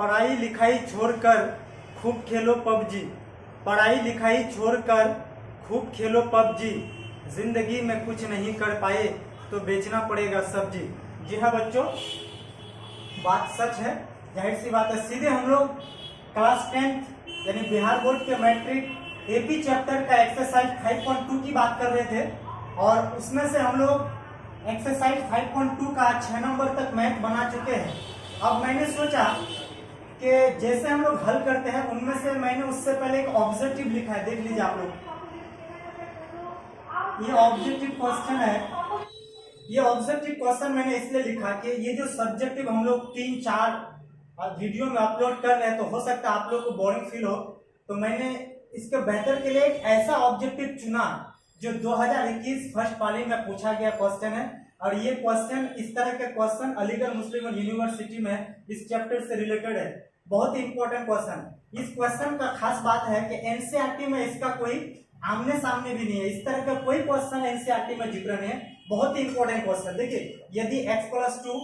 पढ़ाई लिखाई छोड़कर खूब खेलो पबजी। पढ़ाई लिखाई छोड़कर खूब खेलो पबजी। जिंदगी में कुछ नहीं कर पाए तो बेचना पड़ेगा सब्जी। जी हाँ बच्चों, बात सच है, जाहिर सी बात है। सीधे हम लोग क्लास 10 यानी बिहार बोर्ड के मैट्रिक एपी चैप्टर का एक्सरसाइज 5.2 की बात कर रहे थे और उसमें से हम लोग एक्सरसाइज 5.2 का 6 नंबर तक मैथ बना चुके हैं। अब मैंने सोचा कि जैसे हम लोग हल करते हैं उनमें से मैंने उससे पहले एक ऑब्जेक्टिव लिखा है, देख लीजिए आप लोग। ये ऑब्जेक्टिव क्वेश्चन है। ये ऑब्जेक्टिव क्वेश्चन मैंने इसलिए लिखा कि ये जो सब्जेक्टिव हम लोग 3-4 वीडियो में अपलोड कर रहे हैं तो हो सकता है आप लोग को बोरिंग फील हो, तो मैंने इसके बेहतर के लिए एक ऐसा ऑब्जेक्टिव चुना जो 2021 फर्स्ट पाली में पूछा गया क्वेश्चन है। और ये क्वेश्चन, इस तरह के क्वेश्चन अलीगढ़ मुस्लिम यूनिवर्सिटी में इस चैप्टर से रिलेटेड है। बहुत ही इंपॉर्टेंट क्वेश्चन। इस क्वेश्चन का खास बात है कि एनसीईआरटी में इसका कोई आमने सामने भी नहीं है। इस तरह का कोई क्वेश्चन एनसीईआरटी में जिक्र नहीं है। बहुत ही इंपॉर्टेंट क्वेश्चन। देखिए, यदि x+2,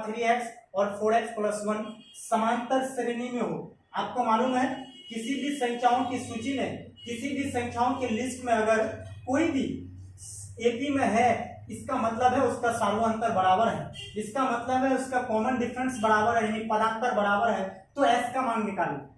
3x और 4x+1 समांतर श्रेणी में हो, आपको मालूम है किसी भी संख्याओं की सूची में, किसी भी संख्याओं की लिस्ट में अगर कोई भी एपी में है, इसका मतलब है उसका सार्वअंतर बराबर है, इसका मतलब है उसका कॉमन डिफरेंस बराबर है, यानी पदांतर बराबर है, तो s का मान निकालिए।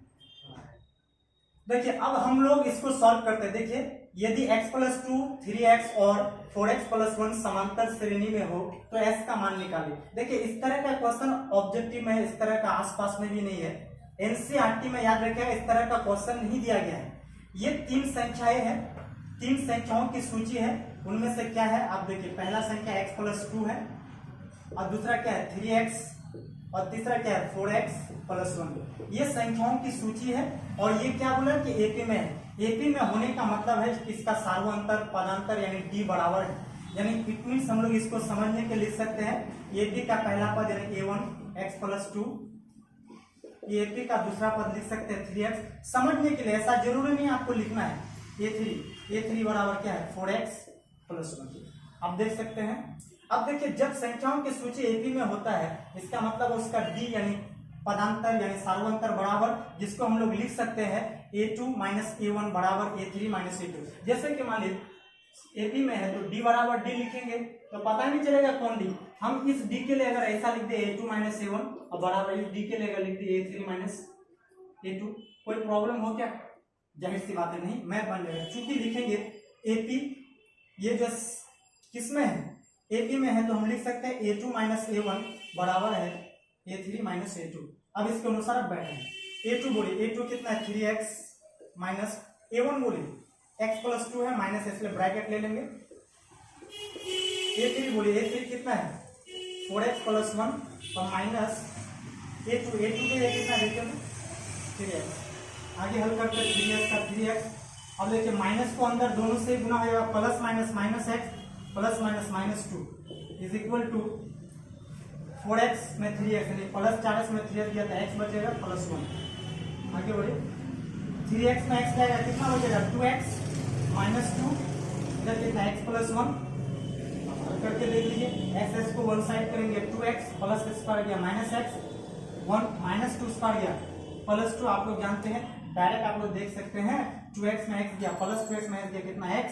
देखिए अब हम लोग इसको सॉल्व करते हैं। देखिए, यदि x+2, 3x और 4x+1 समांतर श्रेणी में हो तो s का मान निकालिए। देखिए इस तरह का क्वेश्चन ऑब्जेक्टिव में इस तरह का आसपास में भी नहीं है। एनसीईआरटी में याद रखिएगा इस तरह का क्वेश्चन नहीं दिया गया है। ये 3 संख्याएं हैं, 3 संख्याओं की सूची है। उनमें से क्या है आप देखिए, पहला संख्या x+2 है और दूसरा क्या है 3x और तीसरा क्या है 4x+1। ये संख्याओं की सूची है और ये क्या बोला कि एपी में है। एपी में होने का मतलब है कि इसका सार्वअंतर पदांतर यानी d बराबर है, यानी इट मींस हम लोग इसको समझने के लिख सकते हैं एपी का पहला पद यानी a1 x+2, एपी का दूसरा पद लिख सकते हैं 3x। समझने के लिए ऐसा जरूरी नहीं आपको लिखना है। a3 बराबर क्या है 4x+1। आप देख सकते हैं। अब देखिए, जब संख्याओं की सूची एपी में होता है इसका मतलब उसका d यानी पदांतर यानी सार्वअंतर बराबर, जिसको हम लोग लिख सकते हैं a2 - a1 बराबर a3 - a2। जैसे कि मान लीजिए एपी में है तो d बराबर d लिखेंगे तो पता नहीं चलेगा कौन d। हम इस d के लिए अगर ऐसा लिख दे a2 - a1 और बराबर इस d के लिए अगर लिख दे a3 - a2, कोई प्रॉब्लम हो क्या? जाहिर सी बात है नहीं, मैथ बन जाएगा। चूंकि लिखेंगे एपी, ये जो किसमें है एपी में है तो हम लिख सकते हैं a2 - a1 बराबर है a3 - a2। अब इसके अनुसार अब बैठे a2 बोलिए, a2 कितना है 3x माइनस a1 बोलिए x+2 है माइनस, इसलिए ब्रैकेट ले लेंगे। a3 बोलिए, a3 कितना है 4x+1 और माइनस a2 के लिए कितना देखिए 3x। आगे हल करते हैं 3x का 3x। अब देखिए माइनस को अंदर दोनों से गुना हो जाएगा, plus minus x plus minus 2 is equal to 4x में 3x, यानी प्लस 4x में 3x दिया था, x बचेगा +1। आगे बढ़िए, 3x में x जाएगा कितना बचेगा 2x - 2, इधर कितना x+1 करके देख लीजिए। x को वन साइड करेंगे 2x प्लस स्क्वायर गया -x, 1 - 2 स्क्वायर गया +2। आप लोग जानते हैं डायरेक्ट आप लोग देख सकते हैं 2x में x गया प्लस 2x में x गया कितना x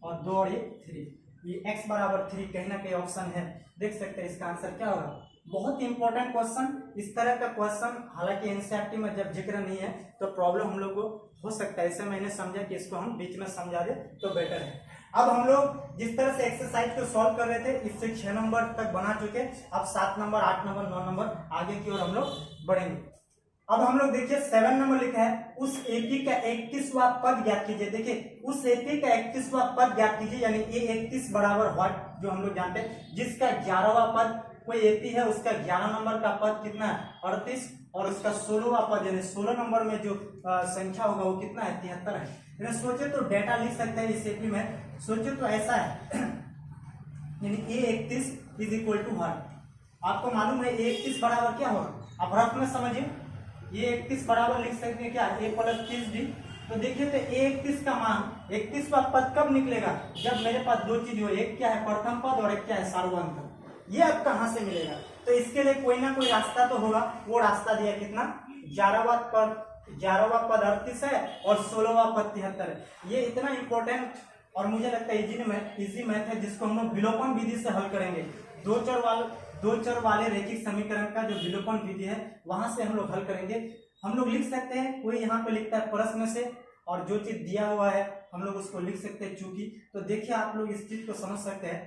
और 2 और 1 3। ये x बराबर 3 कहीं ना कहीं ऑप्शन है, देख सकते हैं इसका आंसर क्या होगा। बहुत ही इंपॉर्टेंट क्वेश्चन। इस तरह का क्वेश्चन हालांकि एनसीईआरटी में जब जिक्र नहीं है तो प्रॉब्लम हम लोग को हो सकता है, ऐसे मैंने समझा कि इसको हम बीच में समझा दे तो बेटर है। अब हम लोग जिस तरह से एक्सरसाइज को सॉल्व कर रहे थे इससे 6 नंबर तक बना चुके। अब 7 नंबर 8 नंबर 9 नंबर आगे की ओर हम लोग बढ़ेंगे। अब हम लोग देखिए 7 नंबर लिखा है, उस एपी का 31वां पद ज्ञात कीजिए। देखिए उस एपी का 31वां पद ज्ञात कीजिए, यानी a31 बराबर व्हाट, जो हम लोग जानते हैं जिसका 11वां पद कोई एपी है उसका 11 नंबर का पद कितना है 38 और उसका 16वां पद यानी 16 नंबर में जो संख्या होगा वो कितना है 73 है। यानी सोचे तो डेटा लिख सकते हैं इस एपी में, सोचे तो ऐसा है यानी a31 is equal to what. आपको मालूम है a31 बराबर क्या होगा, आप रफ में समझिए। ये 31 बराबर लिख सकते हैं क्या a+30d। तो देखिए तो a31 का मान 31वां पद कब निकलेगा, जब मेरे पास दो चीज हो, एक क्या है प्रथम पद और एक क्या है सार्वअंतर। ये अब कहां से मिलेगा, तो इसके लिए कोई ना कोई रास्ता तो होगा। वो रास्ता दिया कितना, 11वां पद 38 है और 16वां पद 73 है। ये इतना इंपॉर्टेंट और मुझे लगता है इजी मैथ है, जिसको हम लोग विलोपन विधि से हल करेंगे। दो चर वाले रैखिक समीकरण का जो विलोपन विधि है वहां से हम लोग हल करेंगे। हम लोग लिख सकते हैं, कोई यहाँ पे लिखता है प्रश्न से, और जो चीज दिया हुआ है हम लोग उसको लिख सकते हैं चूंकि। तो देखिए आप लोग इस चीज को समझ सकते हैं।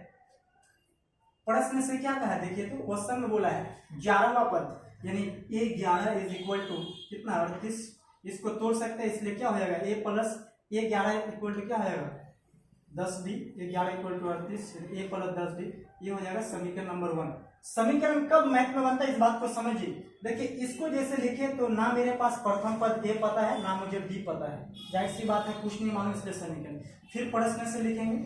प्रश्न से क्या कहा है देखिए, तो क्वेश्चन में बोला है 11वां पद यानी A11 इज इक्वल टू कितना 38। इसको तोड़ सकते हैं, इसलिए क्या हो जाएगा A plus A11 equal to क्या हो जाएगा 10D। A11 equal to 38, A plus 10D, ये हो जाएगा समीकरण नंबर 1। समीकरण कब मैथ में बनता है इस बात को समझिए। देखिए इसको जैसे लिखे तो ना मेरे पास प्रथम पद A पता है ना मुझे D पता है, जाहिर सी बात है कुछ नहीं मालूम, इसलिए समीकरण। फिर प्रश्न से लिखेंगे,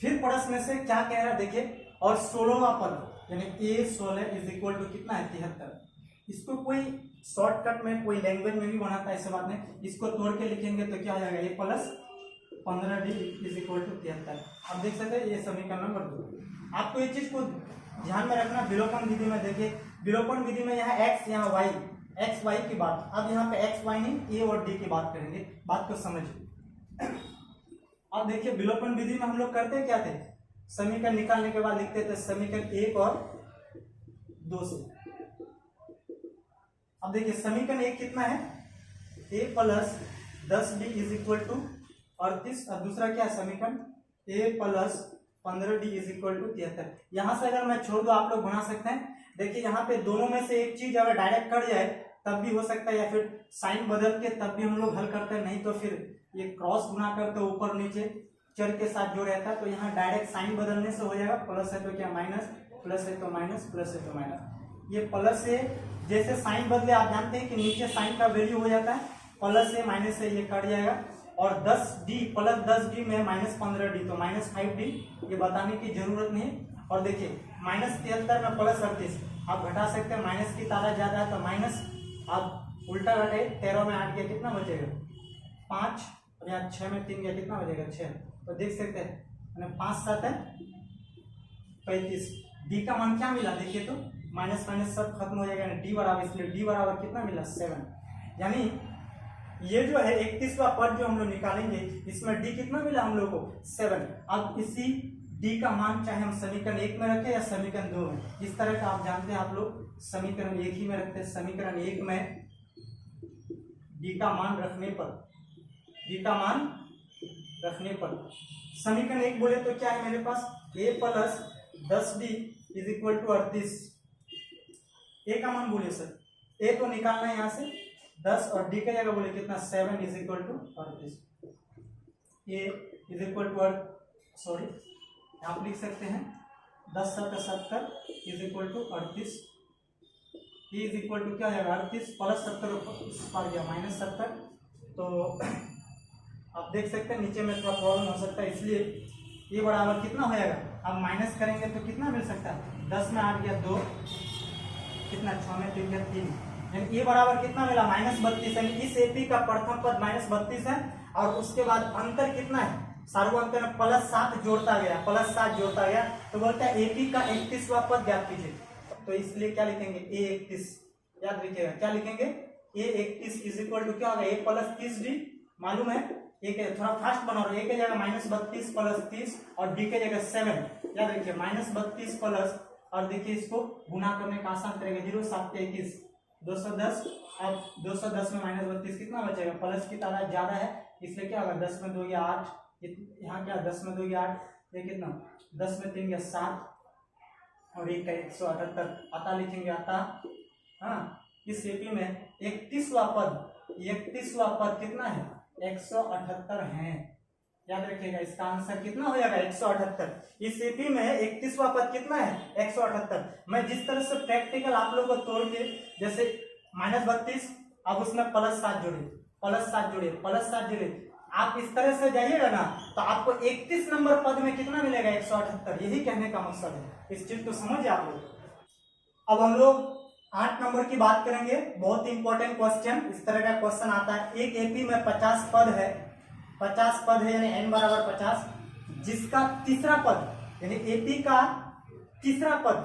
फिर प्रश्न से क्या कह रहा है देखिए, और 16वां पद यानी A16 इज इक्वल टू कितना है 73। इसको कोई शॉर्टकट में कोई लैंग्वेज में भी बनाता है, ऐसे बात नहीं। इसको तोड़ के लिखेंगे तो क्या हो जाएगा A plus 15D is equal to 73। अब देख सकते हैं ये समीकरण नंबर 2। आपको ये चीज को ध्यान में रखना। विलोपन विधि में देखिए, विलोपन विधि में यहाँ x यहाँ y, x y की बात, अब यहाँ पे x y नहीं A और D की बात करेंगे। बात को समझिए। अब देखिए विलोपन विधि में हम लोग करते क्या थे, समीकरण निकालने के बाद लिखते थे समीकरण 1 और 2 से। अब देखिए समीकरण 1 कितना है A plus 10D is equal to 38, और दूसरा क्या है समीकरण A plus 15D is equal to 73। यहां से अगर मैं छोड़ दूं आप लोग बना सकते हैं। देखिए यहाँ पे दोनों में से एक चीज अगर डायरेक्ट कट जाए तब भी हो सकता है, या फिर साइन बदल के तब भी हम लोग हल करते हैं, नहीं तो फिर ये क्रॉस गुना करते ऊपर नीचे चर के साथ जो रहता है। तो यहाँ डायरेक्ट साइन बदलने से हो जाएगा, प्लस है तो क्या माइनस, प्लस है तो माइनस, प्लस है तो माइनस। ये प्लस से जैसे साइन बदले आप जानते हैं कि नीचे साइन का वैल्यू हो जाता है, प्लस से माइनस से ये कट जाएगा। और 10D प्लस 10D में माइनस 15D तो माइनस 5D, ये बताने की जरूरत नहीं। और देखिए माइनस 73 में प्लस 38 आप घटा सकते हैं, माइनस की तादाद ज्यादा है तो माइनस, आप उल्टा घटे 13 में 8 गया कितना बचेगा 5, और यहाँ 6 में 3 गया कितना बचेगा 6। तो देख सकते हैं 5 7 है 35। डी का मान क्या मिला देखिए, तो माइनस माइनस सब खत्म हो जाएगा, डी बराबर, इसलिए डी बराबर कितना मिला 7। यानी ये जो है 31वां पद जो हम लोग निकालेंगे इसमें डी कितना मिला हम लोग को 7। अब इसी डी का मान चाहे हम समीकरण 1 में रखें या समीकरण 2 में, इस तरह का आप जानते हैं आप लोग समीकरण 1 ही में रखते हैं। समीकरण 1 में डी का मान रखने पर, डी का मान रखने पर समीकरण 1 बोले तो क्या है मेरे पास A plus 10D is equal to 38। A का मान बोले सर, ए तो निकालना है यहाँ से 10 और डी का जगह बोले कितना 7 is equal to 38। A is equal to sorry आप लिख सकते हैं 10 7 70 is equal to 38। A is equal to क्या है 38 प्लस 70 पर गया माइनस 70। तो आप देख सकते हैं नीचे में थोड़ा प्रॉब्लम हो सकता है, इसलिए ये बराबर कितना हो जाएगा। अब माइनस करेंगे तो कितना मिल सकता है 10 में 8 गया 2, कितना 6 में 3 गया 3, यानी ये बराबर कितना मिला -32। यानी इस एपी का प्रथम पद -32 है और उसके बाद अंतर कितना है सार्वअंतर में +7 जोड़ता गया, +7 जोड़ता गया तो बोलता है एपी का 31वां पद ज्ञात कीजिए। तो इसलिए क्या लिखेंगे A31, याद रखिएगा क्या लिखेंगे A31 इज इक्वल टू क्या होगा A प्लस 30D मालूम है, एक थोड़ा फास्ट बना रहा है, ए के जगह -32 प्लस 30 और डी के जगह 7, याद रखिए -32 प्लस, और देखिए इसको गुना करने का आसान करेगा 0 7 21 210। अब 210 में -32 कितना बचेगा, प्लस की तादाद ज्यादा है इसलिए क्या होगा 10 में 2 गया 8, यहाँ क्या 10 में 2 गया 8, ये कितना 10 में 3 गया 7 और 1 का 178 अतः लिखेंगे अतः। हाँ इस एपी में 31वां पद कितना है 178 है, याद रखिएगा इसका आंसर कितना हो जाएगा 178। इस एपी में 31वां पद कितना है 178। मैं जिस तरह से प्रैक्टिकल आप लोगों को तोड़ के जैसे -32 अब उसमें +7 जोड़िए +7 जोड़िए आप इस तरह से जाइएगा ना तो आपको 31 नंबर पद में कितना मिलेगा 178, यही कहने का मकसद है, इस चीज को समझिए आप लोग। अब हम लोग 8 नंबर की बात करेंगे, बहुत इंपॉर्टेंट क्वेश्चन, इस तरह का क्वेश्चन आता है। एक एपी में 50 पद है यानी n बराबर 50, जिसका तीसरा पद यानी एपी का तीसरा पद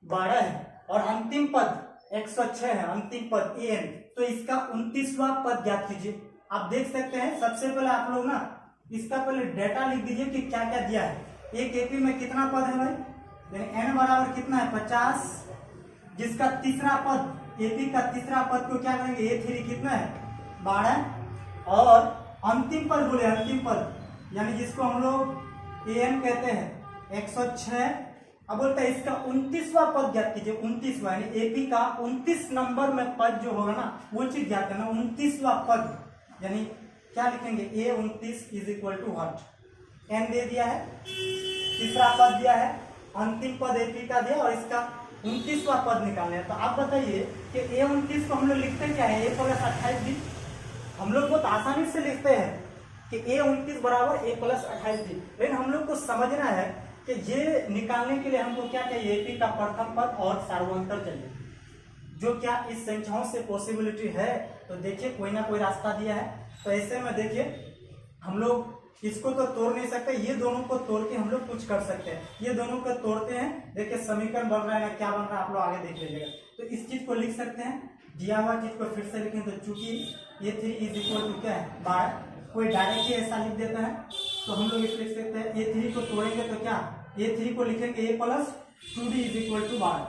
12 है और अंतिम पद 106 है, अंतिम पद एन, तो इसका 29वां पद ज्ञात कीजिए। आप देख सकते हैं सबसे पहले आप लोग ना इसका पहले डेटा लिख दीजिए कि क्या क्या दिया है। एक एपी में कितना पद है भाई, यानी एन बराबर कितना है 50, जिसका तीसरा पद एपी का तीसरा पद को क्या करेंगे ए3 कितना है 12, और अंतिम पद बोले अंतिम पद यानी जिसको हम लोग एन कहते हैं 106। अब बोलता है इसका 29वां पद ज्ञात कीजिए, 29वां यानी एपी का 29 नंबर में पद जो होगा ना वो चीज ज्ञात करना। 29वां पद यानी क्या लिखेंगे A29 is equal to what, n दे दिया है, तीसरा पद दिया है, अंतिम पद एपी का दिया और इसका 29वां पद निकालना है। तो आप बताइए कि A29 को हम लोग लिखते क्या है A प्लस 28D। हम लोग बहुत आसानी से लिखते हैं कि A29 बराबर A प्लस 28D, लेकिन हम लोग को समझना है कि ये निकालने के लिए हमको क्या चाहिए एपी का प्रथम पद और सार्वंतर चाहिए, जो क्या इस संख्याओं से पॉसिबिलिटी है। तो देखिए कोई ना कोई रास्ता दिया है, तो ऐसे में देखिए हम लोग इसको तो तोड़ नहीं सकते, ये दोनों को तोड़ के हम लोग कुछ कर सकते हैं। ये दोनों को तोड़ते हैं, देखिए समीकरण बन रहा है ना क्या बन रहा है, आप लोग आगे देख लीजिएगा। तो इस चीज को लिख सकते हैं, दिया हुआ चीज को फिर से लिखें तो चूंकि A3 इज इक्वल टू क्या है 12, कोई डायरेक्ट ही ऐसा लिख देता है तो हम लोग इस लिख सकते हैं A3 को तोड़ेंगे तो क्या A3 को लिखेंगे A plus 2D is equal to 12।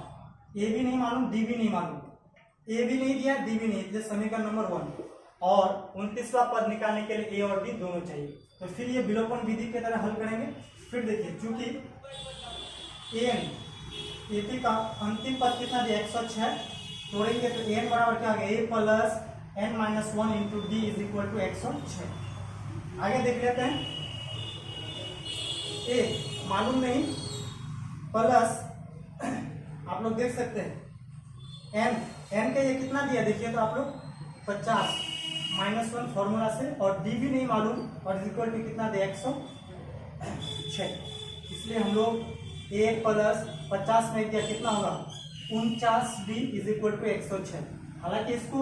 A भी नहीं मालूम, डी भी नहीं मालूम, ए भी नहीं दिया, डी भी नहीं दिया, समीकरण नंबर 1। और 29वां पद निकालने के लिए ए और डी दोनों चाहिए। तो फिर ये विलोपन विधि की तरह हल करेंगे। फिर देखिए चूंकि एन एपी का अंतिम पद कितना दिया 106, तोड़ेंगे तो एन बराबर क्या आ गया a plus n minus 1 into d is equal to 106। आगे देख लेते हैं, ए मालूम नहीं प्लस आप लोग देख सकते हैं एन का ये कितना दिया देखिए तो आप लोग 50 -1 फॉर्मूला से, और डी भी नहीं मालूम और इक्वल टू कितना दिया 106। इसलिए हम लोग ए प्लस 50 में दिया कितना होगा 49D इज इक्वल टू 106। हालांकि इसको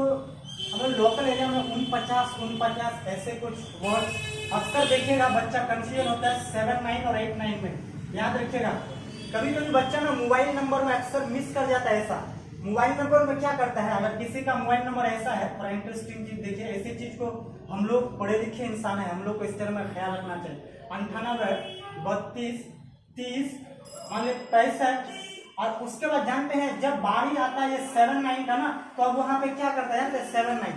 हम लोग लोकल एरिया में 49 ऐसे कुछ वर्ड अक्सर देखिएगा बच्चा कंफ्यूजन होता है 7, 9 और 8, 9 में। याद रखिएगा कभी कभी बच्चा ना मोबाइल नंबर में अक्सर मिस कर जाता है। ऐसा मोबाइल नंबर में क्या करता है, अगर किसी का मोबाइल नंबर ऐसा है, और इंटरेस्टिंग चीज देखिए, ऐसी चीज को हम लोग पढ़े लिखे इंसान है, हम लोग को इस तरह में ख्याल रखना चाहिए। 98, 32, 30, मान ली 65, और उसके बाद जानते हैं जब बारी आता है ये 7, 9 का ना, तो अब वहां पे क्या करता है 7, 9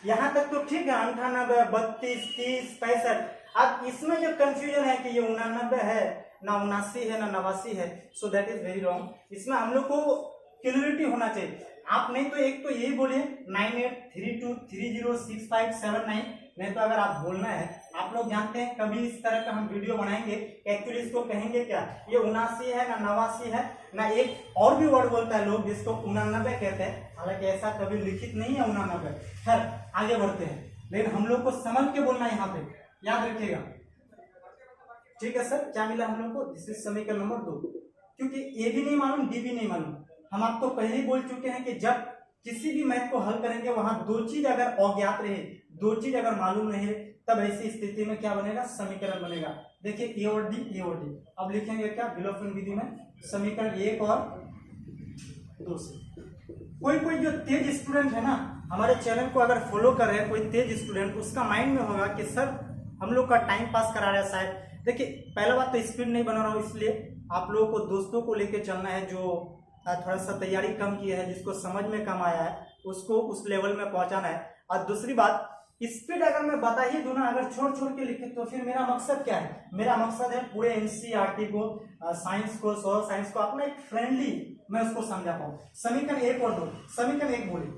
यहाँ तक तो ठीक है, 98, 32, 30, 65। अब इसमें जो कंफ्यूजन है कि ये 89 है ना 79 है ना 89 है, so that is very wrong. इसमें हम लोग को क्लियरिटी होना चाहिए। आप नहीं तो एक तो यही बोलिए 9832306579, नहीं तो अगर आप बोलना है, आप लोग जानते हैं कभी इस तरह का हम वीडियो बनाएंगे, एक्चुअली इसको कहेंगे क्या ये 79 है ना 89 है ना, एक और भी वर्ड बोलता है लोग जिसको 89 कहते हैं, हालांकि ऐसा कभी लिखित नहीं है 89। खैर आगे बढ़ते हैं, लेकिन हम लोग को समझ के बोलना है यहाँ पे, याद रखिएगा। ठीक है सर, क्या मिला हम लोग को, दिस इज समीकरण नंबर 2। क्योंकि ए भी नहीं मालूम, डी भी नहीं मालूम, हम आपको पहले ही बोल चुके हैं कि जब किसी भी मैथ को हल करेंगे वहां दो चीज अगर अज्ञात रहे, दो चीज अगर मालूम रहे, तब ऐसी स्थिति में क्या बनेगा समीकरण बनेगा। देखिए ए और डी, ए और डी। अब लिखेंगे क्या विलोपन विधि में समीकरण 1 और 2 से। कोई जो तेज स्टूडेंट है ना, हमारे चैनल को अगर फॉलो कर रहे हैं, कोई तेज स्टूडेंट, उसका माइंड में होगा कि सर हम लोग का टाइम पास करा रहा है शायद। देखिए पहला बात तो स्पीड नहीं बना रहा हूँ, इसलिए आप लोगों को दोस्तों को लेके चलना है जो थोड़ा सा तैयारी कम किया है, जिसको समझ में कम आया है, उसको उस लेवल में पहुंचाना है। और दूसरी बात, स्पीड अगर मैं बता ही दूं ना, अगर छोड़ के लिखे तो फिर मेरा मकसद क्या है, मेरा मकसद है पूरे NCERT को, साइंस को, सोशल साइंस को अपना एक फ्रेंडली मैं उसको समझा पाऊँ। समीकरण 1 और 2, समीकरण 1 बोलिए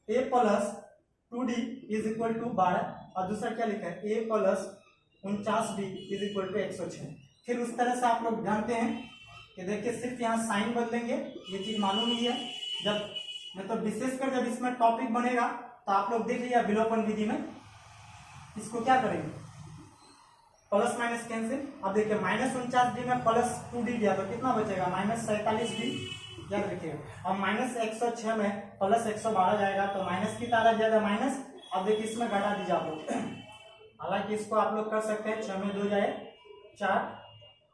a plus 2d is equal to 12, और दूसरा क्या लिखा है a plus 49d is equal to 106। फिर उस तरह से आप लोग जानते हैं कि देखिए सिर्फ यहाँ साइन बदलेंगे, ये चीज मालूम ही है। जब मतलब विशेषकर जब इसमें टॉपिक बनेगा तो आप लोग देख लीजिए विलोपन विधि में इसको क्या करेंगे, प्लस माइनस कैंसिल। अब देखिए -49d में प्लस 2d दिया तो कितना बचेगा -47d, याद रखिएगा। अब -106 में प्लस 112 जाएगा तो माइनस की तादाद ज्यादा माइनस। अब देखिए इसमें घटा दीजिए आप लोग, हालांकि इसको आप लोग कर सकते हैं 6 में 2 जाए 4,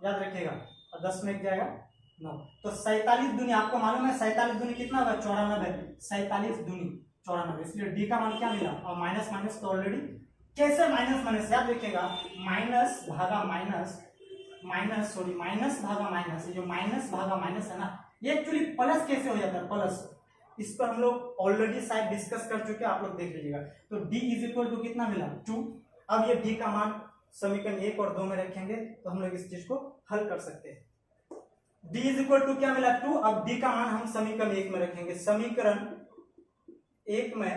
याद रखिएगा। और 10 में 1 जाएगा 9। तो 47 दूनी आपको मालूम है 47 दूनी कितना होगा 94। 47 दूनी 94, इसलिए डी का मान क्या मिला। और माइनस माइनस तो ऑलरेडी कैसे माइनस माइनस याद रखिएगा, माइनस भागा माइनस, माइनस भागा माइनस, ये जो माइनस भागा माइनस है ना ये एक्चुअली प्लस कैसे हो जाता है प्लस, इस पर हम लोग ऑलरेडी शायद डिस्कस कर चुके हैं, आप लोग देख लीजिएगा। तो d इज इक्वल टू कितना मिला 2। अब ये d का मान समीकरण 1 और 2 में रखेंगे तो हम लोग इस चीज को हल कर सकते हैं। d इज इक्वल टू क्या मिला 2। अब d का मान हम समीकरण 1 में रखेंगे। समीकरण 1 में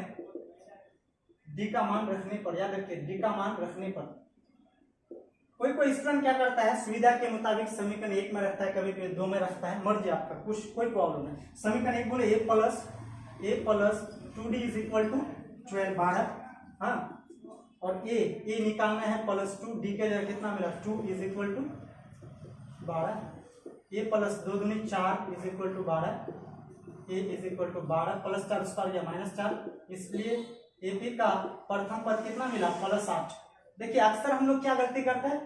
d का मान रखने पर, याद रखिए d का मान रखने पर कोई स्टूडेंट क्या करता है सुविधा के मुताबिक समीकरण 1 में रखता है, कभी कभी 2 में रखता है, मर्जी आपका, कुछ कोई प्रॉब्लम नहीं। समीकरण 1 बोले a plus 2d is equal to 12 12। हाँ, और a निकालना है प्लस 2, d के जगह कितना मिला 2 is equal to 12। a plus 2 दूनी 4 is equal to 12, a is equal to 12 plus 4 उस पर गया -4, इसलिए AP का प्रथम पद कितना मिला +8। देखिए अक्सर हम लोग क्या गलती करते हैं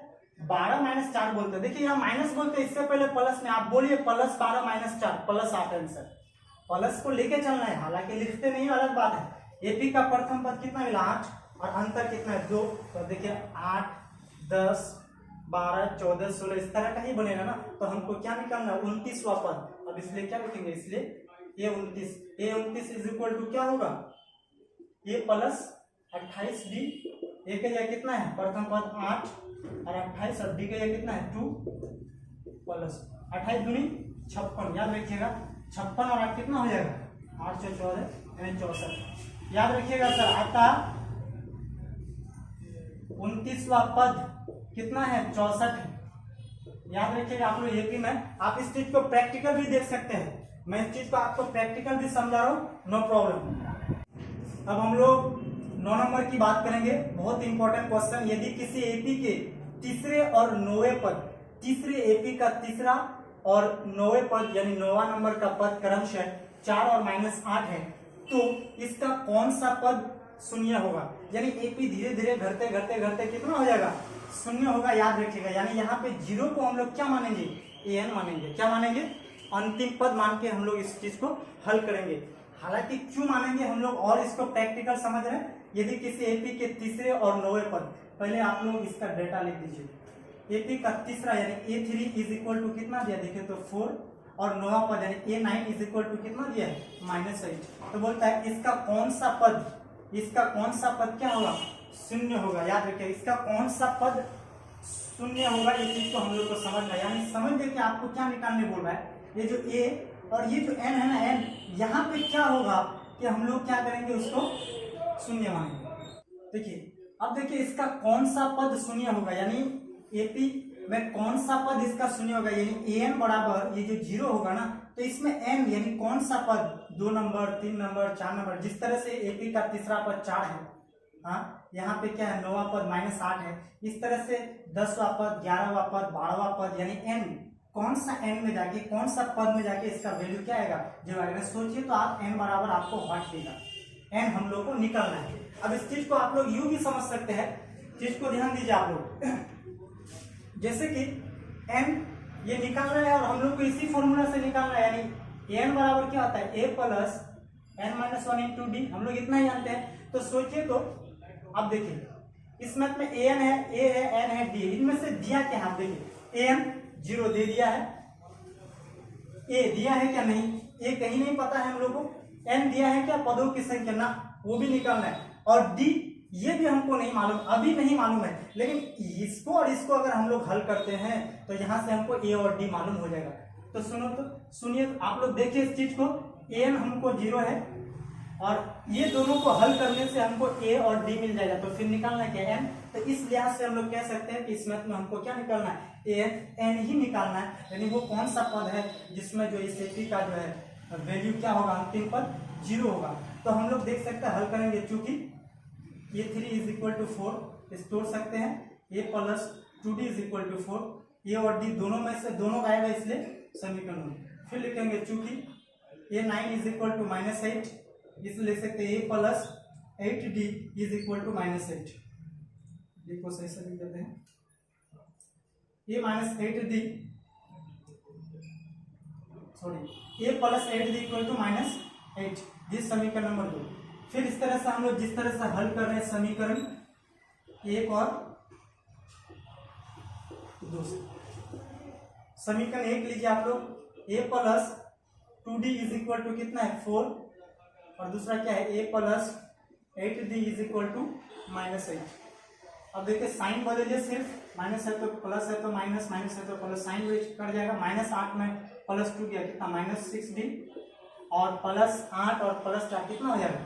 12 - 4 बोलते हैं। देखिए यहाँ माइनस बोलते हैं, इससे पहले प्लस में आप बोलिए +12 - 4 +8 आंसर। प्लस को लेके चलना है, हालांकि लिखते नहीं अलग बात है। एपी का प्रथम पद कितना मिला 8 और अंतर कितना है 2। तो देखिए 8 10 12 14 16 इस तरह का ही बनेगा ना। तो हमको क्या निकालना है 29वां पद। अब इसलिए क्या लिखेंगे, इसलिए a 29 इज इक्वल टू क्या होगा a प्लस 28d। a के जगह कितना है प्रथम पद 8 और 28 और d के जगह कितना है 2 प्लस 28 दूनी 56। याद रखिएगा 56 और 8 कितना हो जाएगा 8 से 14 यानी 64। याद रखिएगा सर आता 29वां पद कितना है 64 है। याद रखिएगा आप लोग एपी में आप इस चीज को प्रैक्टिकल भी देख सकते हैं, मैं इस चीज को आपको प्रैक्टिकल भी समझा रहा हूँ, नो प्रॉब्लम। अब हम लोग 9 नंबर की बात करेंगे, बहुत इंपॉर्टेंट क्वेश्चन। यदि किसी एपी के तीसरे और 9वें पद, तीसरे एपी का तीसरा और 9वें पद यानी 9वां नंबर का पद क्रमशः 4 और -8 है, तो इसका कौन सा पद शून्य होगा। यानी एपी धीरे धीरे घटते घटते घटते कितना हो जाएगा शून्य होगा। याद रखिएगा यानी यहाँ पे 0 को हम लोग क्या मानेंगे an मानेंगे, क्या मानेंगे अंतिम पद मान के हम लोग इस चीज को हल करेंगे। हालांकि क्यों मानेंगे हम लोग और इसको प्रैक्टिकल समझ रहे हैं। यदि किसी एपी के तीसरे और 9वें पद, पहले आप लोग इसका डेटा लिख दीजिए। एपी का तीसरा यानी A3 इज इक्वल टू कितना दिया देखिए तो 4 और 9वां पद यानी A9 इज इक्वल टू कितना दिया है -8। तो बोलता है इसका कौन सा पद क्या होगा शून्य होगा। याद रखिए इसका कौन सा पद शून्य होगा, ये चीज को हम लोग को समझना है। यानी समझ देखिए आपको क्या निकालने बोल रहा है, ये जो A और ये जो N है ना N, यहाँ पे क्या होगा कि हम लोग क्या करेंगे उसको शून्य मानेंगे। देखिए अब देखिए इसका कौन सा पद शून्य होगा, यानी एपी में कौन सा पद इसका शून्य होगा, यानी an बराबर ये जो 0 होगा ना, तो इसमें n यानी कौन सा पद 2 नंबर 3 नंबर 4 नंबर, जिस तरह से एपी का तीसरा पद 4 है, हाँ यहाँ पे क्या है 9वां पद -8 है, इस तरह से 10वां पद 11वां पद 12वां पद यानी n कौन सा n में जाके कौन सा पद में जाके इसका वैल्यू क्या आएगा जो आएगा। सोचिए तो आप n बराबर आपको व्हाट देगा, n हम लोग को निकालना है। अब इस चीज को आप लोग यूं भी समझ सकते हैं, चीज को ध्यान दीजिए आप लोग। जैसे कि n ये निकाल रहे हैं और हम लोग को इसी फॉर्मूला से निकालना है, यानी n बराबर क्या होता है a plus n-1 into D, हम लोग इतना ही जानते हैं। तो सोचिए तो अब देखिए इस मैथ में an है, a है, n है, d, इनमें से दिया क्या है। आप देखिए an 0 दे दिया है, a दिया है क्या नहीं, a कहीं नहीं पता है हम लोग को, n दिया है क्या पदों की संख्या ना वो भी निकालना है, और d ये भी हमको नहीं मालूम, अभी नहीं मालूम है, लेकिन इसको और इसको अगर हम लोग हल करते हैं तो यहाँ से हमको a और d मालूम हो जाएगा। तो सुनिए आप लोग देखिए इस चीज को, an हमको 0 है और ये दोनों को हल करने से हमको a और d मिल जाएगा, तो फिर निकालना है क्या n। तो इस लिहाज से हम लोग कह सकते हैं कि इस मैथ में हमको क्या निकालना है n ही निकालना है, यानी वो कौन सा पद है जिसमें जो इस एपी का जो है वैल्यू क्या होगा अंतिम पद 0 होगा। तो हम लोग देख सकते हैं हल करेंगे, चूंकि A3 इज इक्वल टू 4 इस तोड़ सकते हैं, a plus 2d is equal to 4, a और d दोनों में से दोनों आएगा इसलिए समीकरण में। फिर लिखेंगे चूंकि A9 इज इक्वल टू -8 इसलिए लिख सकते हैं a plus 8d is equal to -8। d को सही से लिख देते हैं, a -8d sorry a plus 8 is equal to -8, this समीकरण नंबर 2। फिर इस तरह से हम लोग जिस तरह से हल कर रहे हैं समीकरण 1 और 2 से। समीकरण 1 लीजिए आप लोग, a plus 2d is equal to कितना है 4, और दूसरा क्या है a plus 8d is equal to -8। अब देखिए साइन बदलिए, सिर्फ माइनस है तो प्लस है तो माइनस, माइनस है तो प्लस, साइन कट जाएगा। -8 में +2 गया कितना -6d, और +8 और +4 कितना हो जाएगा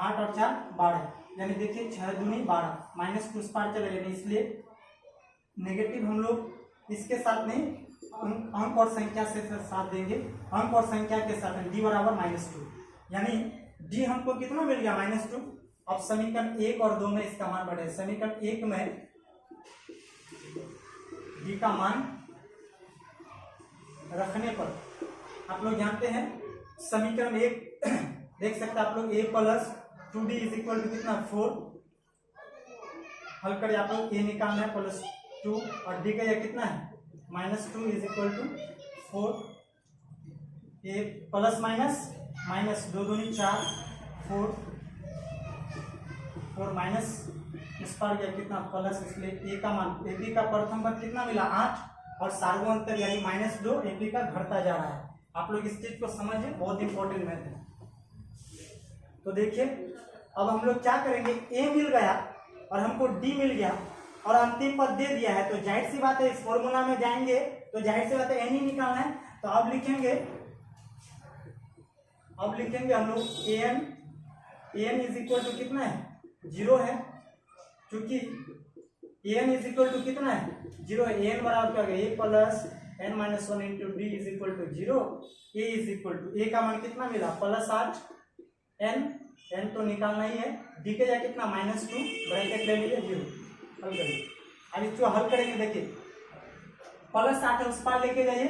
8 और 4 12, यानी देखिए 6 दूनी 12, -2 उस पार चले जाएंगे, इसलिए नेगेटिव हम लोग इसके साथ नहीं अंक और संख्या से साथ देंगे, अंक और संख्या के साथ d बराबर -2, यानी d हमको कितना मिल गया -2। अब समीकरण 1 और 2 में इसका मान बढ़े। समीकरण 1 में d का मान रखने पर आप लोग जानते हैं समीकरण 1 देख सकते हैं आप लोग, a plus 2d is equal to कितना 4, हल करिए आप लोग, a निकालना है +2 और d का यह कितना है -2 is equal to 4, a plus minus 2 दूनी 4, 4 माइनस इस पर गया कितना प्लस, इसलिए a का मान AP का प्रथम पद कितना मिला 8, और सार्वंतर यानी -2 AP का घटता जा रहा है। आप लोग इस चीज को समझिए, बहुत इंपॉर्टेंट मैथ है। तो देखिए अब हम लोग क्या करेंगे, a मिल गया और हमको d मिल गया और अंतिम पद दे दिया है, तो जाहिर सी बात है इस फॉर्मूला में जाएंगे तो जाहिर सी बात है n ही निकालना है। तो अब लिखेंगे हम लोग an इज इक्वल टू कितना है 0 है, क्योंकि an इज इक्वल टू कितना है 0 है, an बराबर क्या हो गया a plus n-1 into d is equal to 0, a is equal to a का मान कितना मिला +8, n तो निकालना ही है, d के जाए कितना -2, ब्रैकेट ले लीजिए 0, हल करिए। अब इसको हल करेंगे, देखिए +8 उस पार लेके जाइए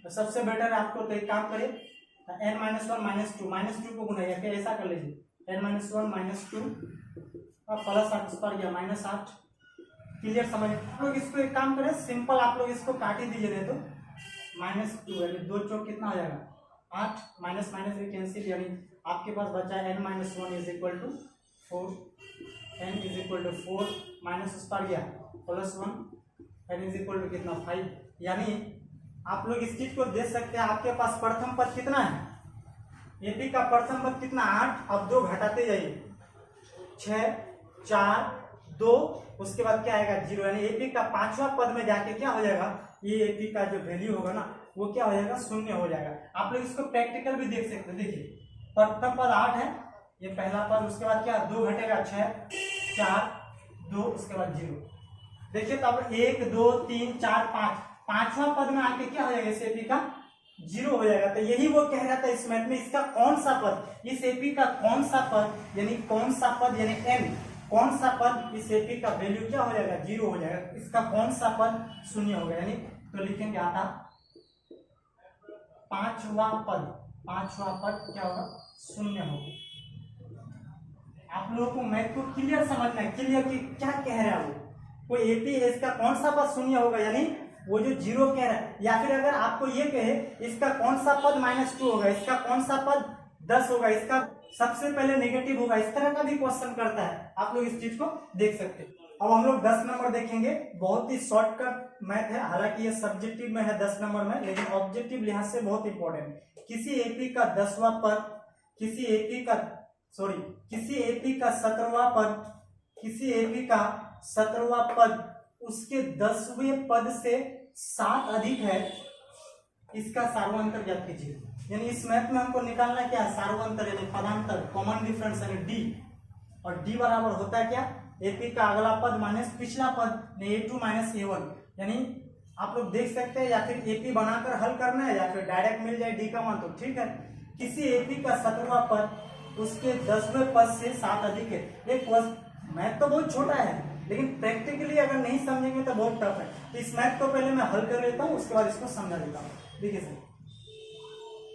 तो सबसे बेटर है आपको, तो एक काम करिए n-1 -2 को गुनाइए, क्या ऐसा कर लीजिए n-1 -2 और +8 उस पर गया -8, क्लियर समझ। आप लोग इसको एक काम करें सिंपल, आप लोग इसको काट ही दीजिए, नहीं तो -2 यानी 2 चौक कितना हो जाएगा 8, माइनस माइनस भी कैंसिल, यानी आपके पास बचा है n-1 is equal to 4, n is equal to 4 minus उस पर गया +1, n इज इक्वल टू कितना 5, यानी आप लोग इस चीज को देख सकते हैं, आपके पास प्रथम पद कितना है AP का प्रथम पद कितना 8, अब 2 घटाते जाइए 6, 4, 2, उसके बाद क्या आएगा 0, यानी AP का 5वां पद में जाके क्या हो जाएगा, ये AP का जो वैल्यू होगा ना वो क्या हो जाएगा 0 हो जाएगा। आप लोग इसको प्रैक्टिकल भी देख सकते हैं, देखिए प्रथम पद 8 है, ये पहला पद, उसके बाद क्या 2 घटेगा 6, 4, 2, उसके बाद 0। देखिए तो अब 1, 2, 3, 4, 5, 5वां पद में आके क्या हो जाएगा इस AP का 0 हो जाएगा। तो यही वो कह रहा था इस मैथ में, इसका कौन सा पद, इस AP का कौन सा पद, यानी कौन सा पद यानी n, कौन सा पद इस AP का वैल्यू क्या हो जाएगा 0 हो जाएगा, इसका कौन सा पद 0 होगा, यानी तो लिखेंगे आता 5वां पद क्या होगा 0 होगा। आप लोगों को मैथ को क्लियर समझना है, क्लियर कि क्या कह रहा है वो, कोई AP है इसका कौन सा पद 0 होगा, यानी वो जो 0 कह रहा है, या फिर अगर आपको ये कहे इसका कौन सा पद -2 होगा, इसका कौन सा पद 10 होगा, इसका सबसे पहले नेगेटिव होगा, इस तरह का भी क्वेश्चन करता है, आप लोग इस चीज को देख सकते हैं। अब हम लोग 10 नंबर देखेंगे, बहुत ही शॉर्टकट मैथ है, हालांकि ये सब्जेक्टिव में है 10 नंबर में, लेकिन ऑब्जेक्टिव लिहाज से बहुत इंपॉर्टेंट है। किसी AP का 10वां पद, किसी AP का 17वां पद उसके 10वें पद से 7 अधिक है, इसका सार्वंतर ज्ञात कीजिए। यानी इस मैथ में हमको निकालना क्या है सार्वंतर, यानी पदांतर, कॉमन डिफरेंस, यानी D, और D बराबर होता है क्या AP का अगला पद माइनस पिछला पद, A2 माइनस A1, यानी आप लोग देख सकते हैं, या फिर AP बनाकर हल करना है या फिर डायरेक्ट मिल जाए D का मान तो ठीक है। किसी AP का 17वां पद उसके 10वें पद से 7 अधिक है। एक मैथ तो बहुत छोटा है, लेकिन प्रैक्टिकली अगर नहीं समझेंगे तो बहुत टफ है। तो इस मैथ को पहले मैं हल कर लेता हूँ, उसके बाद इसको समझा देता हूँ। देखिए सर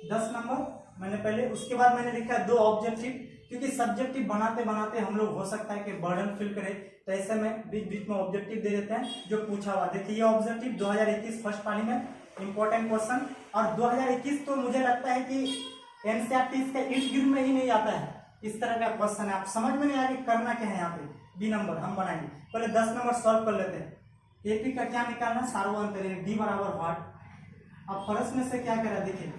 10 नंबर मैंने पहले, उसके बाद मैंने लिखा है 2 ऑब्जेक्टिव, क्योंकि सब्जेक्टिव बनाते बनाते हम लोग हो सकता है कि बर्डन फील करें, तो ऐसे में बीच बीच में ऑब्जेक्टिव दे देते हैं जो पूछा हुआ। देखिए ये ऑब्जेक्टिव 2021 फर्स्ट पाली में इंपॉर्टेंट क्वेश्चन। और 2021 तो मुझे लगता है कि एनसीईआरटी इसका इर्द गिर्द में ही नहीं आता है, इस तरह का क्वेश्चन है। आप समझ में नहीं आया कि करना क्या है। यहाँ पे बी नंबर हम बनाएंगे, पहले 10 नंबर सॉल्व कर लेते हैं। एपी का क्या निकालना, सार्वंतर डी बराबर व्हाट। अब प्रश्न से क्या कह रहा है, देखिए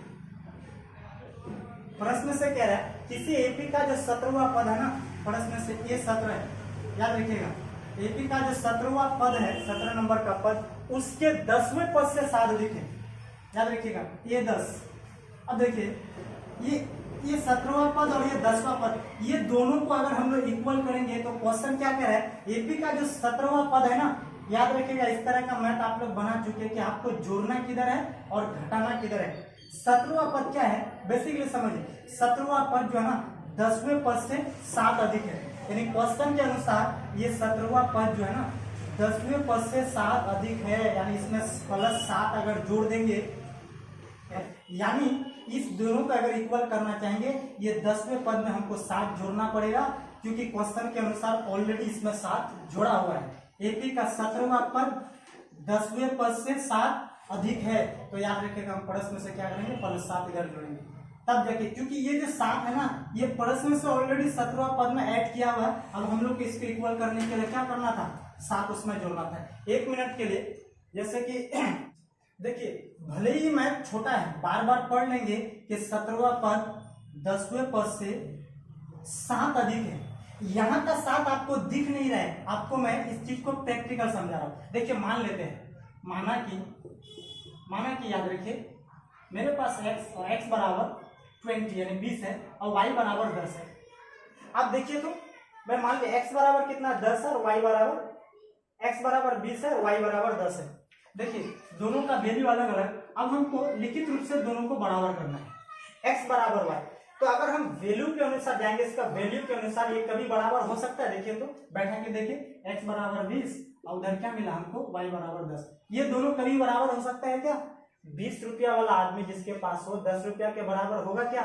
प्रश्न से कह रहा है किसी एपी का जो 17वां पद है ना, प्रश्न से ये 17 है, याद रखिएगा। एपी का जो 17वां पद है, 17 नंबर का पद, उसके 10वें पद से 7 अधिक है, याद रखिएगा, ये 10। अब देखिए ये 17वां पद और ये 10वां पद, ये दोनों को अगर हम लोग इक्वल करेंगे तो क्वेश्चन क्या कह रहा है, एपी का जो 17वां पद है ना, याद रखिएगा इस तरह का मैथ आप लोग बना चुके हैं कि आपको जोड़ना किधर है और घटाना किधर है। 17वां पद क्या है, बेसिकली समझिए, 17वां पद जो है ना 10वें पद से 7 अधिक है, यानी क्वेश्चन के अनुसार ये 17वां पद जो है ना 10वें पद से 7 अधिक है, यानी इसमें +7 अगर जोड़ देंगे, यानी इस दोनों को अगर इक्वल करना चाहेंगे, ये 10वें पद में हमको 7 जोड़ना पड़ेगा, क्योंकि क्वेश्चन के अनुसार ऑलरेडी इसमें 7 जोड़ा हुआ है। एपी का 17वां पद 10वें पद से 7 अधिक है, तो याद रखिएगा हम प्रश्न से क्या करेंगे, +7 इधर जोड़ेंगे, तब देखिए, क्योंकि ये जो 7 है ना, ये प्रश्न से ऑलरेडी 17वां पद में ऐड किया हुआ है। अब हम लोग को इसको इक्वल करने के लिए क्या करना था, 7 उसमें जोड़ना था। 1 मिनट के लिए, जैसे कि देखिए भले ही मैथ छोटा है, बार बार पढ़ लेंगे कि 17वां पद 10वें पद से 7 अधिक है। यहाँ का 7 आपको दिख नहीं रहा है, आपको मैं इस चीज को प्रैक्टिकल समझा रहा हूँ। देखिए मान लेते हैं, माना कि याद रखिए मेरे पास x और x बराबर 20 यानी 20 है और y बराबर 10 है। अब देखिए तो मैं मान लिया x बराबर कितना 10 है और y बराबर x बराबर 20 है और y बराबर 10 है। देखिए दोनों का वैल्यू अलग अलग, अब हमको लिखित रूप से दोनों को बराबर करना है, x बराबर y। तो अगर हम वैल्यू के अनुसार जाएंगे, इसका वैल्यू के अनुसार ये कभी बराबर हो सकता है। देखिए तो बैठा के देखिए, x बराबर 20 और उधर क्या मिला हमको, y बराबर 10। ये दोनों कभी बराबर हो सकता है क्या? 20 रुपया वाला आदमी जिसके पास हो 10 रुपया के बराबर होगा क्या?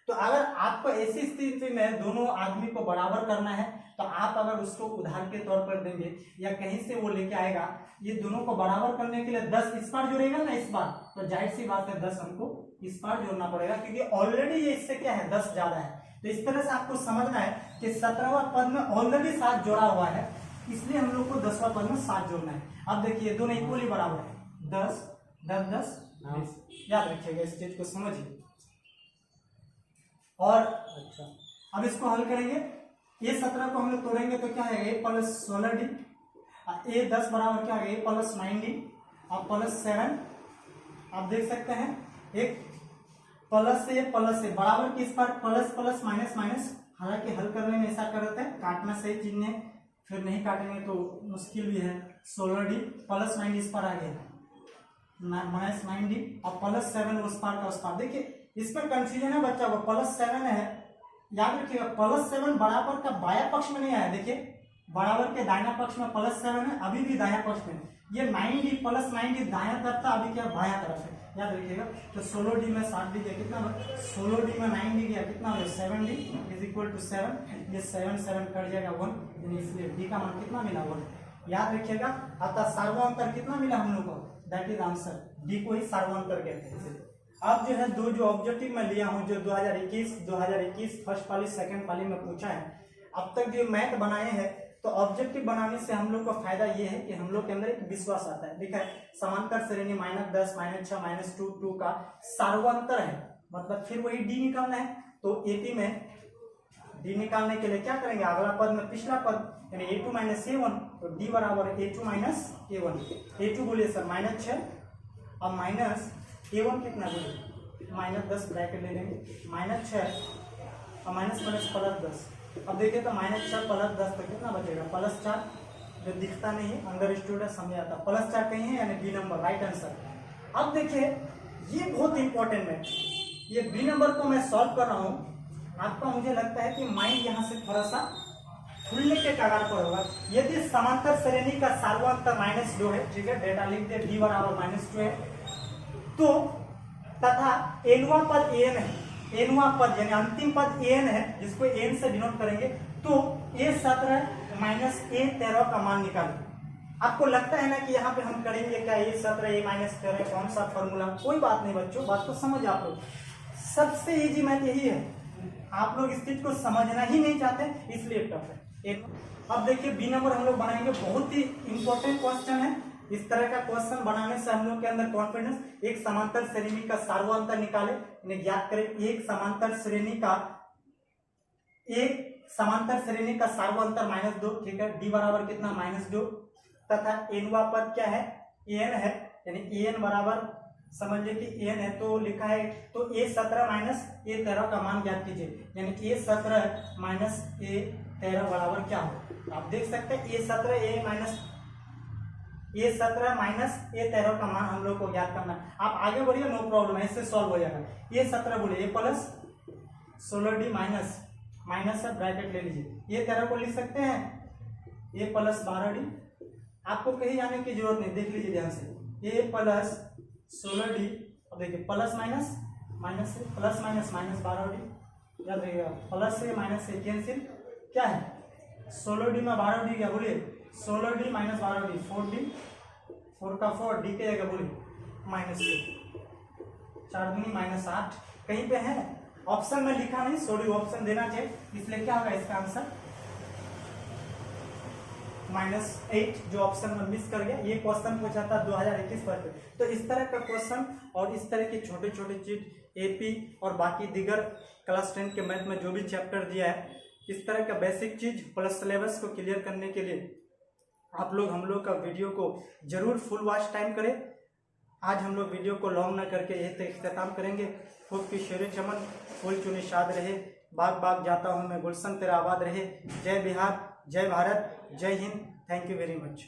तो अगर आपको ऐसी स्थिति में दोनों आदमी को बराबर करना है, तो आप अगर उसको उधार के तौर पर देंगे या कहीं से वो लेके आएगा, ये दोनों को बराबर करने के लिए 10 इस बार जोड़ेगा ना इस बार, तो जाहिर सी बात है 10 हमको इस बार जोड़ना पड़ेगा, क्योंकि ऑलरेडी ये इससे क्या है 10 ज्यादा है। तो इस तरह से आपको समझना है कि 17वां पद में ऑलरेडी 7 जोड़ा हुआ है, इसलिए हम लोग को 10वां पद में 7 जोड़ना है। अब देखिए दोनों इक्वली बराबर है, 10 10 10 20। याद रखिएगा, इस चीज को समझिए। और अच्छा अब इसको हल करेंगे, ये 17 को हम लोग तोड़ेंगे तो क्या है, a + 16d, a 10 बराबर क्या है, a + 9d और +7। आप देख सकते हैं एक प्लस से बराबर की इस पर प्लस प्लस माइनस माइनस। हालांकि हल करने में ऐसा करते हैं, काटना सही चीज ने, फिर नहीं काटेंगे तो मुश्किल भी है। 16d + 9d इस पर आ गया, -9d और +7 उस पार का उस पार। देखिए इसमें कंफ्यूजन है बच्चा को, +7 है, याद रखिएगा +7 बराबर का बाया पक्ष में नहीं आया। देखिए बराबर के दाहिना पक्ष में +7 है, अभी भी दाया पक्ष में। ये 9d + 9d दाया तरफ था, अभी क्या बाया तरफ है, याद रखिएगा। तो 16d में 7d गया, कितना 16d में 9d गया, कितना हो 7d = 7। ये 7 7 कट जाएगा 1, यानी इसलिए d का मान कितना मिला 1, याद रखिएगा। अतः सार्वंतर कितना मिला हम लोग को, दैट इज आंसर, d को ही सार्वंतर कहते हैं। अब जो है जो ऑब्जेक्टिव मैं लिया हूँ, जो 2021 फर्स्ट पाली सेकंड पाली में पूछा है, अब तक जो मैथ बनाए हैं, तो ऑब्जेक्टिव बनाने से हम लोग को फायदा ये है कि हम लोग के अंदर एक विश्वास आता है। देखा है समांतर श्रेणी -10 -6 -2 2 का सार्वंतर है, मतलब फिर वही डी निकालना है। तो एपी में डी निकालने के लिए क्या करेंगे, अगला पद में पिछला पद यानी a2 - a1, तो d बराबर a2 - a1। a2 बोलिए सर -6 और -a1 कितना बोलिए -10, ब्रैकेट ले लेंगे, -6 और -+10। अब देखिए तो -6 + 10 तो कितना बचेगा, +4, जो दिखता नहीं है अंडरस्टूड है, समझ आता। +4 कहीं है, यानी बी नंबर राइट आंसर। अब देखिए ये बहुत इंपॉर्टेंट है, ये बी नंबर को मैं सॉल्व कर रहा हूँ। आपका मुझे लगता है कि माइंड यहाँ से थोड़ा सा खुलने के कगार पर होगा। यदि समांतर श्रेणी का सार्वंतर -2 है, ठीक है, डेटा लिख दे, d बराबर -2 है, तो तथा nवां पद an है, nवां पद यानी अंतिम पद an है, जिसको n से डिनोट करेंगे, तो a17 - a13 का मान निकालें। आपको लगता है ना कि यहाँ पे हम करेंगे क्या, ये 17 ये माइनस करें, कौन सा फॉर्मूला, कोई बात नहीं बच्चों, बात को समझ आप लोग। सबसे इजी मैथ यही है, आप लोग इस चीज को समझना ही नहीं चाहते इसलिए टफ है। अब देखिए बी नंबर हम लोग बनाएंगे, बहुत ही इंपॉर्टेंट क्वेश्चन है। इस तरह का क्वेश्चन बनाने से हम लोग के अंदर कॉन्फिडेंस, एक समांतर श्रेणी का सार्वअंतर निकाले, इन्हें ज्ञात करें। एक समांतर श्रेणी का सार्वअंतर -2, ठीक है। डी बराबर कितना, -2, तथा एनवा पद क्या है, एन है, यानी एन बराबर समझ लीजिए कि एन है तो लिखा है, तो A17 माइनस A13 का मान ज्ञात कीजिए, यानी A17 माइनस A13 बराबर क्या हो। आप देख सकते हैं A17 माइनस A13 का मान हम लोग को ज्ञात करना है। आप आगे बढ़िए, नो प्रॉब्लम है, इससे सॉल्व हो जाएगा। A17 बोलिए A प्लस 16D माइनस से ब्रैकेट ले लीजिए, A13 को लिख सकते हैं A प्लस 12D। आपको कहीं जाने की जरूरत नहीं, देख लीजिए ध्यान से, A प्लस 16D, अब देखिए प्लस माइनस माइनस से प्लस माइनस माइनस 12D, याद रखिएगा, प्लस से माइनस से कैंसिल, क्या है 16D में 12D, क्या बोलिए 16D माइनस 12D 4D, 4 का 4, D के जगह बोलिए -2, 4 दूनी -8, कहीं पे है ऑप्शन में लिखा नहीं, सॉरी ऑप्शन देना चाहिए, इसलिए क्या होगा इसका आंसर -8, जो ऑप्शन में मिस कर गया। ये क्वेश्चन पूछा था 2021 पर। तो इस तरह का क्वेश्चन और इस तरह की छोटे छोटे चीज एपी और बाकी दिगर क्लास 10 के मैथ में जो भी चैप्टर दिया है, इस तरह का बेसिक चीज प्लस सिलेबस को क्लियर करने के लिए आप लोग हम लोग का वीडियो को जरूर फुल वॉच टाइम करें। आज हम लोग वीडियो को लॉन्ग न करके यही तक इख्तिताम करेंगे। खूब की शेर चमन, फूल चुनी शाद रहे, बाग बाग जाता हूँ मैं, गुलशन तेरा आबाद रहे। जय बिहार, जय भारत, जय Hind. Thank you very much.